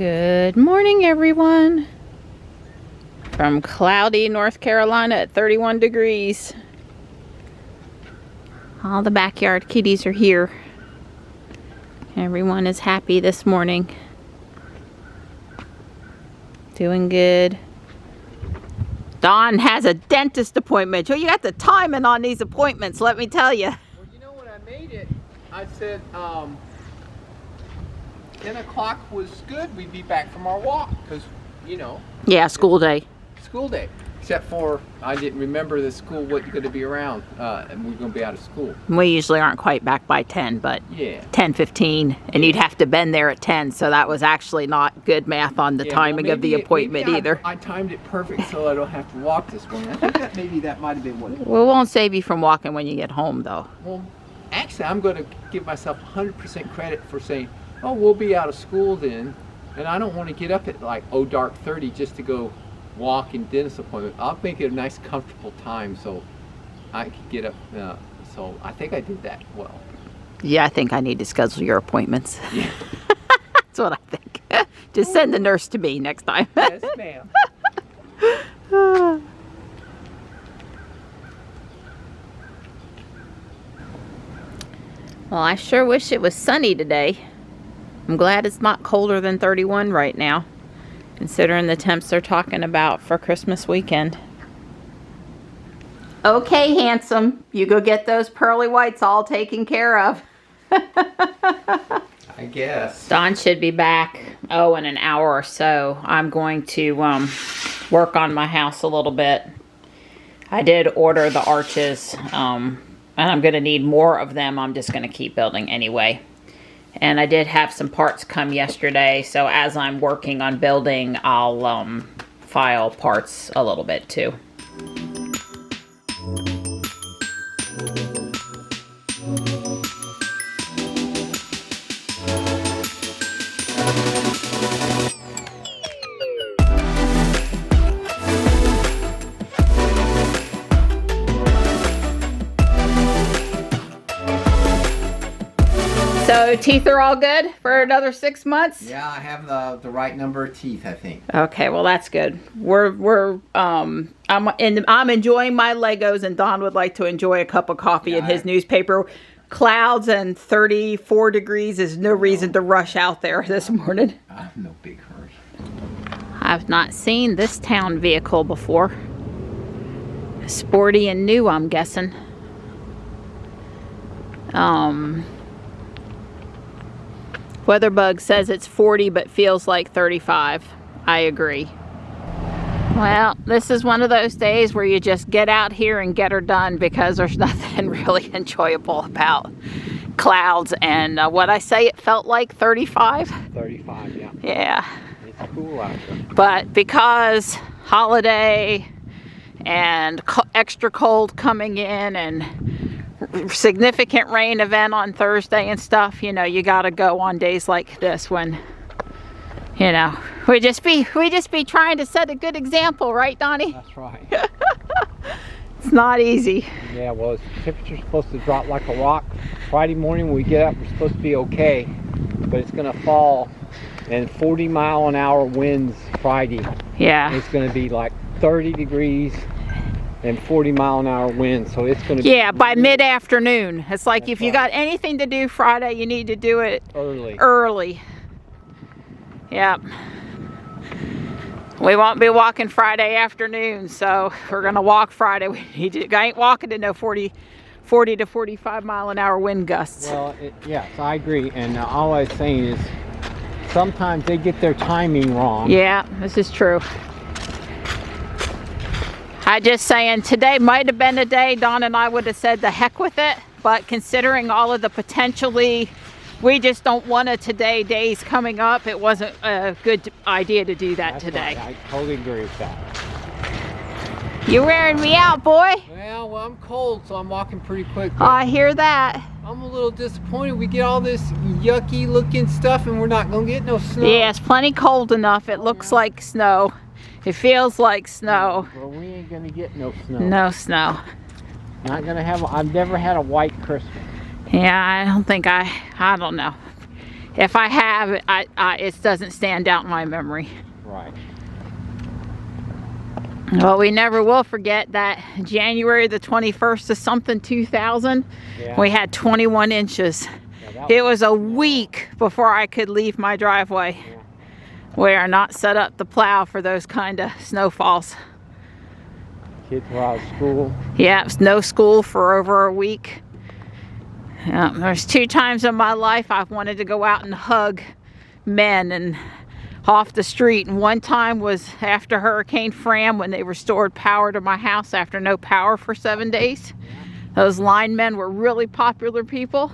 Good morning, everyone. From cloudy North Carolina at 31 degrees. All the backyard kitties are here. Everyone is happy this morning. Doing good. Dawn has a dentist appointment. You got the timing on these appointments, let me tell you. Well, you know when I made it, I said 10 o'clock was good. We'd be back from our walk because, you know. Yeah, school day. School day. Except for I didn't remember the school wasn't going to be around and we were going to be out of school. We usually aren't quite back by 10, but yeah, 10:15, and you'd have to been there at 10, so that was actually not good math on the timing of the appointment either. I timed it perfect so I don't have to walk this morning. I think that maybe that might have been what it was. We won't save you from walking when you get home, though. Well, actually, I'm going to give myself 100% credit for saying, oh, we'll be out of school then, and I don't want to get up at like dark 30 just to go walk in dentist appointment. I'll make it a nice comfortable time so I could get up. So I think I did that well. Yeah, I think I need to schedule your appointments. Yeah. That's what I think. Just send the nurse to me next time. Yes, ma'am. Well, I sure wish it was sunny today. I'm glad it's not colder than 31 right now, considering the temps they're talking about for Christmas weekend. Okay, handsome. You go get those pearly whites all taken care of. I guess. Dawn should be back, in an hour or so. I'm going to work on my house a little bit. I did order the arches, and I'm going to need more of them. I'm just going to keep building anyway. And I did have some parts come yesterday, so as I'm working on building, I'll file parts a little bit too. So teeth are all good for another 6 months? Yeah, I have the right number of teeth, I think. Okay, well that's good. I'm enjoying my Legos, and Don would like to enjoy a cup of coffee and his newspaper. Clouds and 34 degrees is no reason to rush out there this morning. I'm no big hurry. I've not seen this town vehicle before. Sporty and new, I'm guessing. Weatherbug says it's 40 but feels like 35. I agree. Well, this is one of those days where you just get out here and get her done, because there's nothing really enjoyable about clouds and what I say, it felt like 35. 35, yeah. Yeah. It's cool out there. But because holiday and extra cold coming in and significant rain event on Thursday and stuff, you know, you gotta go on days like this when, you know, we just be trying to set a good example, right, Donnie? That's right. It's not easy. Yeah, well, the temperature's supposed to drop like a rock. Friday morning when we get up, we're supposed to be okay, but it's gonna fall, and 40-mile-an-hour winds Friday. Yeah. It's gonna be like 30 degrees and 40-mile-an-hour winds, so it's going to be... Yeah, by mid-afternoon. It's like if you got anything to do Friday, you need to do it early. Yep. We won't be walking Friday afternoon, so we're going to walk Friday. I ain't walking to no 40 to 45-mile-an-hour wind gusts. Well, yes, I agree, and all I was saying is sometimes they get their timing wrong. Yeah, this is true. I'm just saying, today might have been a day Don and I would have said the heck with it, but considering all of the potentially, we just don't want a today days coming up, it wasn't a good idea to do that today. Right. I totally agree with that. You're wearing me out, boy. Well, I'm cold, so I'm walking pretty quick. Oh, I hear that. I'm a little disappointed. We get all this yucky looking stuff and we're not going to get no snow. Yeah, it's plenty cold enough. It looks like snow. It feels like snow. Well, we ain't gonna get no snow. No snow. Not gonna have. I've never had a white Christmas. Yeah, I don't think I don't know. If I have, it doesn't stand out in my memory. Right. Well, we never will forget that January the 21st of something 2000, we had 21 inches. It was a week before I could leave my driveway. We are not set up to plow for those kind of snowfalls. Kids were out of school. Yeah, no school for over a week. There's 2 times in my life I've wanted to go out and hug men and off the street, and one time was after Hurricane Fran when they restored power to my house after no power for 7 days. Those linemen were really popular people.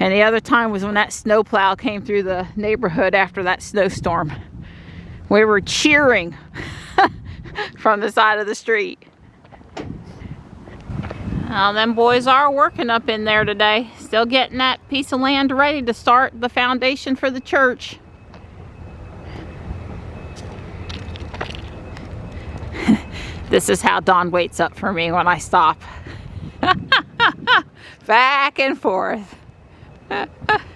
And the other time was when that snowplow came through the neighborhood after that snowstorm. We were cheering from the side of the street. Well, them boys are working up in there today, still getting that piece of land ready to start the foundation for the church. This is how Dawn waits up for me when I stop. Back and forth.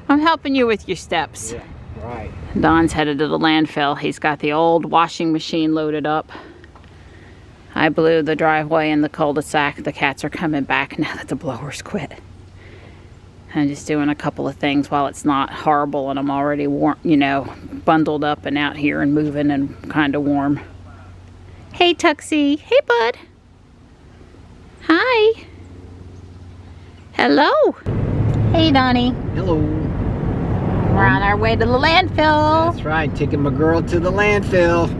I'm helping you with your steps. Yeah, right. Don's headed to the landfill. He's got the old washing machine loaded up. I blew the driveway in the cul-de-sac. The cats are coming back now that the blowers quit. I'm just doing a couple of things while it's not horrible and I'm already warm, you know, bundled up and out here and moving and kind of warm. Hey, Tuxie. Hey, bud. Hi. Hello. Hey, Donnie. Hello. We're on our way to the landfill. That's right, taking my girl to the landfill.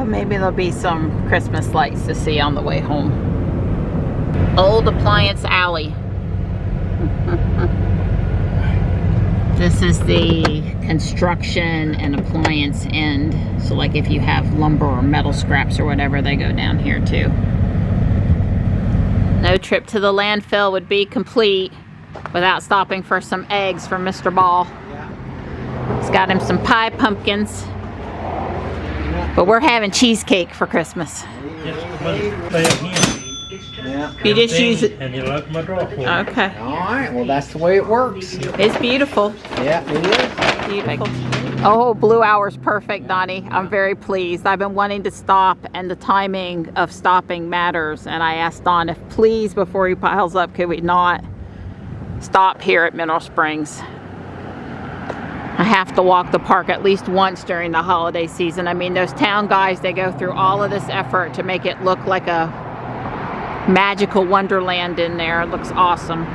Maybe there'll be some Christmas lights to see on the way home. Old Appliance Alley. This is the construction and appliance end. So like if you have lumber or metal scraps or whatever, they go down here too. No trip to the landfill would be complete without stopping for some eggs from Mr. Ball. Yeah. He's got him some pie pumpkins. But we're having cheesecake for Christmas. Yeah. You just use it. And you like my draw for Okay. All right, well, that's the way it works. It's beautiful. Yeah, it is. Beautiful. Oh, blue hour's perfect, Donnie. I'm very pleased. I've been wanting to stop, and the timing of stopping matters. And I asked Don if please, before he piles up, could we not stop here at Mineral Springs? I have to walk the park at least once during the holiday season. I mean, those town guys, they go through all of this effort to make it look like a magical wonderland in there. It looks awesome.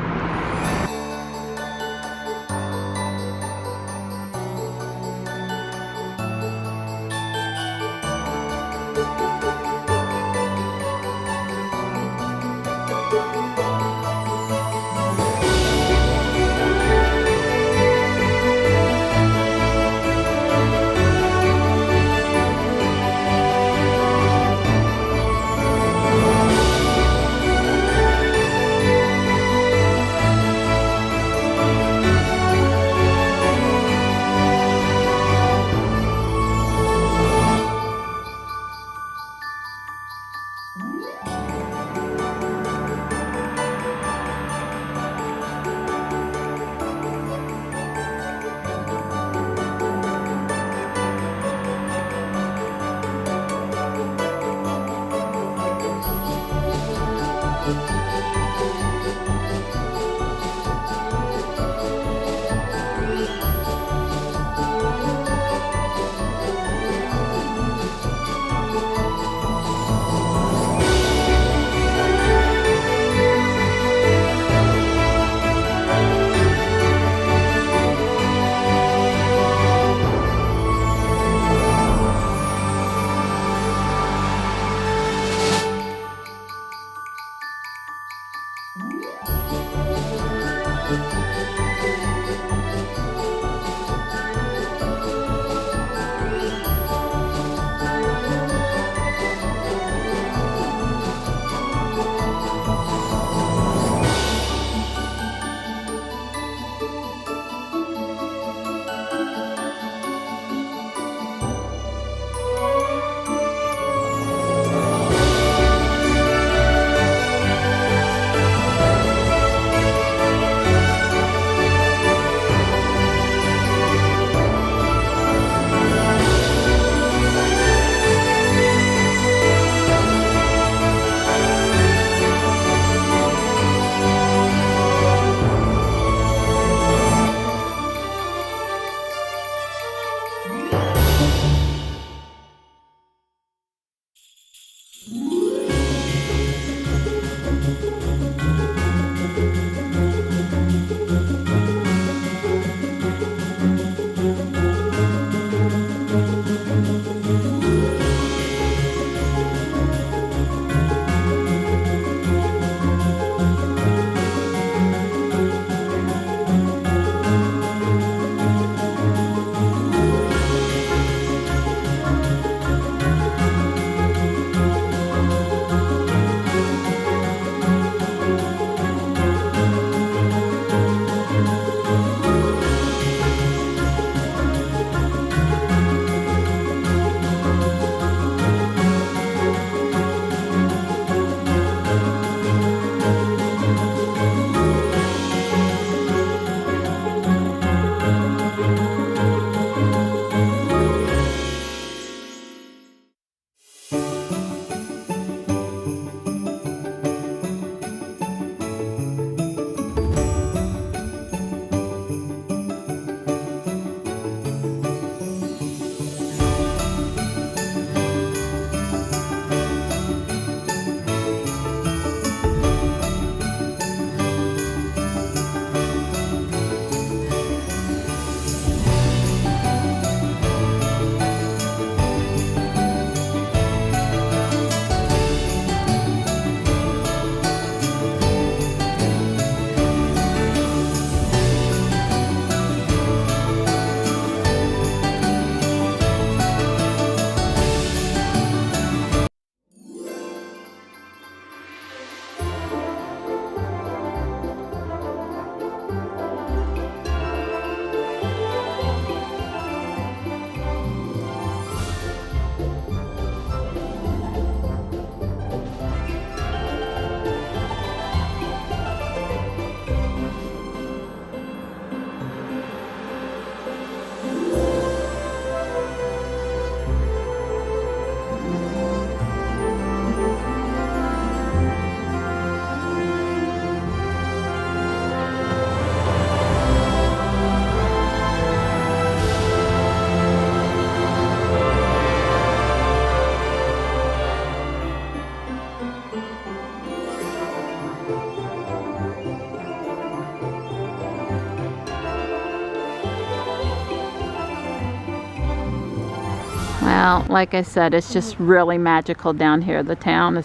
Well, like I said, it's just really magical down here. The town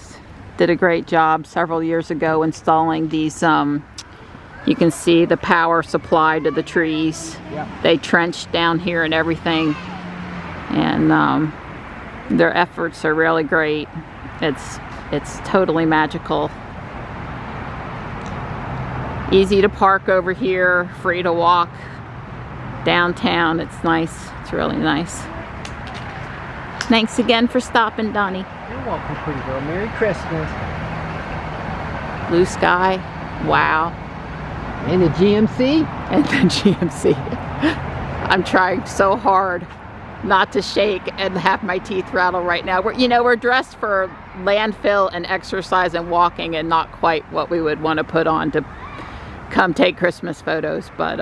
did a great job several years ago installing these, you can see the power supply to the trees. Yep. They trenched down here and everything. And their efforts are really great. It's totally magical. Easy to park over here, free to walk downtown. It's nice. It's really nice. Thanks again for stopping, Donnie. You're welcome, pretty girl. Merry Christmas. Blue sky. Wow. And the GMC. And the GMC. I'm trying so hard not to shake and have my teeth rattle right now. We're dressed for landfill and exercise and walking, and not quite what we would want to put on to come take Christmas photos. But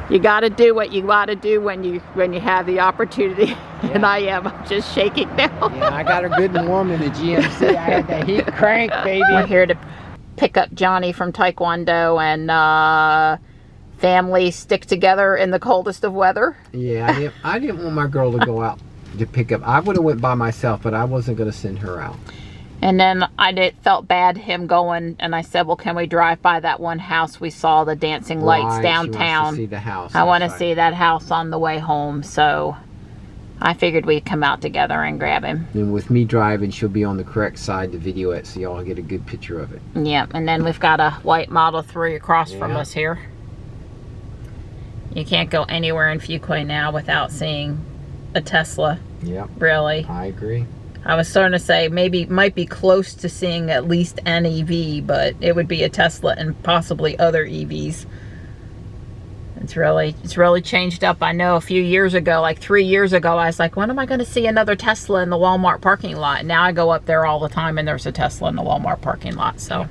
you got to do what you got to do when you have the opportunity. Yeah. And I'm just shaking now. Yeah, I got her good and warm in the GMC. I had the heat crank, baby. We're here to pick up Johnny from Taekwondo, and families stick together in the coldest of weather. Yeah, I didn't want my girl to go out to pick up. I would have went by myself, but I wasn't going to send her out. And then felt bad him going, and I said, well, can we drive by that one house we saw, the dancing lights downtown? She wants to see the house. I want to see that house on the way home, so I figured we'd come out together and grab him. And with me driving, she'll be on the correct side to video it, so y'all get a good picture of it. Yeah, and then we've got a white Model 3 across from us here. You can't go anywhere in Fuquay now without seeing a Tesla. Yep. Really. I agree. I was starting to say might be close to seeing at least an EV, but it would be a Tesla and possibly other EVs. It's really changed up. I know a few years ago, like 3 years ago, I was like, when am I going to see another Tesla in the Walmart parking lot? Now I go up there all the time and there's a Tesla in the Walmart parking lot. So